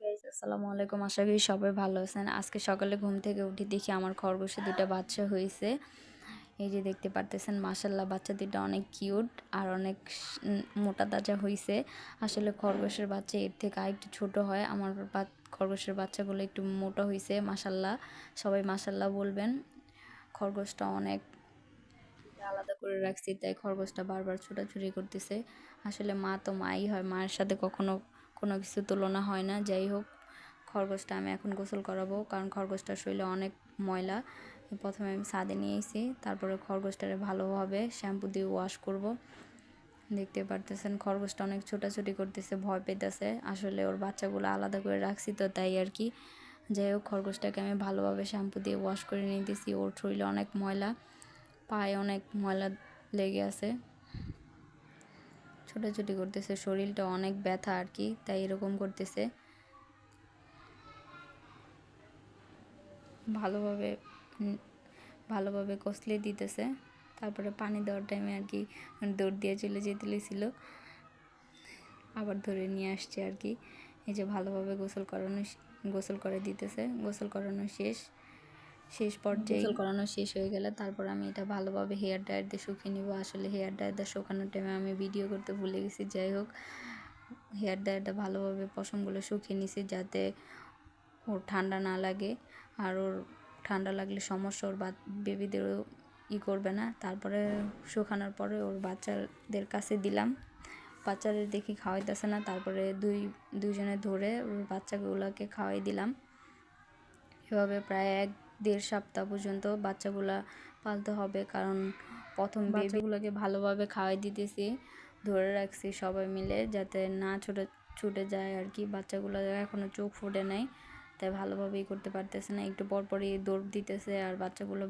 Guys আসসালামু আলাইকুম, আশা করি সবাই ভালো আছেন। আজকে সকালে ঘুম থেকে উঠে দেখি আমার খরগোশে দুটা বাচ্চা হয়েছে। এই যে দেখতে পারতেছেন, মাশাল্লাহ বাচ্চা দুটা অনেক কিউট আর অনেক মোটা তাজা হয়েছে। আসলে খরগোশের বাচ্চা এর থেকে আরেকটু ছোট হয়। আমার খরগোশের বাচ্চাগুলো একটু মোটা হয়েছে, মাশাল্লাহ। সবাই মাশাল্লাহ বলবেন। খরগোশটা অনেক আলাদা করে রাখছি, তাই খরগোশটা বারবার ছোটাছুটি করতেছে। আসলে মা তো মাই হয়, মায়ের সাথে কখনো কোনো কিছু তুলনা হয় না। যাই হোক, খরগোশটা আমি এখন গোসল করাবো, কারণ খরগোশটার শরীরে অনেক ময়লা। প্রথমে আমি ছাদে নিয়ে এসেছি, তারপরে খরগোশটারে ভালোভাবে শ্যাম্পু দিয়ে ওয়াশ করব। দেখতে পারতেছেন খরগোশটা অনেক ছোটাছুটি করতেছে, ভয় পেতেছে। আসলে ওর বাচ্চাগুলো আলাদা করে রাখছি তো, তাই আর কি। যাই হোক, খরগোশটাকে আমি ভালোভাবে শ্যাম্পু দিয়ে ওয়াশ করে নিতেছি। ওর শরীরে অনেক ময়লা, পায়ে অনেক ময়লা লেগে আছে, ছোটাছুটি করতেছে, শরীরটা অনেক ব্যথা আর কি, তাই এরকম করতেছে। ভালোভাবে ভালোভাবে কষলে দিতেছে। তারপরে পানি দেওয়ার টাইমে আর কি দৌড় দিয়ে চলে যেতে ছিল, আবার ধরে নিয়ে আসছে আর কি। এই যে ভালোভাবে গোসল করে দিতেছে। গোসল করানো শেষ পর্যায়ে গোসল করানো শেষ হয়ে গেলে তারপর আমি এটা ভালোভাবে হেয়ার ড্রায়ার দিয়ে শুকিয়ে নিব। আসলে হেয়ার ড্রায়ার দিয়ে শুকানোর টাইমে আমি ভিডিও করতে ভুলে গেছি। যাই হোক, হেয়ার ড্রায়ারটা ভালোভাবে পশমগুলো শুকিয়ে নিছি, যাতে ওর ঠান্ডা না লাগে। আর ওর ঠান্ডা লাগলে সমস্যা, ওর বেবিদেরও করবে না। তারপরে শুকানোর পরে ওর বাচ্চাদের কাছে দিলাম। বাচ্চাদের দেখি খাওয়াইতেছে না, তারপরে দুইজনে ধরে ওর বাচ্চাগুলোকে খাওয়াই দিলাম। এভাবে প্রায় 1-1.5 সপ্তাহ পর্যন্ত বাচ্চাগুলা পালতে হবে, কারণ প্রথম বাচ্চাগুলোকে ভালোভাবে খাওয়াই দিতেছি, ধরে রাখছি সবাই মিলে, যাতে না ছুটে যায় আর কি। বাচ্চাগুলো এখনও চোখ ফুটে নাই, তাই ভালোভাবেই করতে পারতেছে না, একটু পরপরই দৌড় দিতেছে। আর বাচ্চাগুলো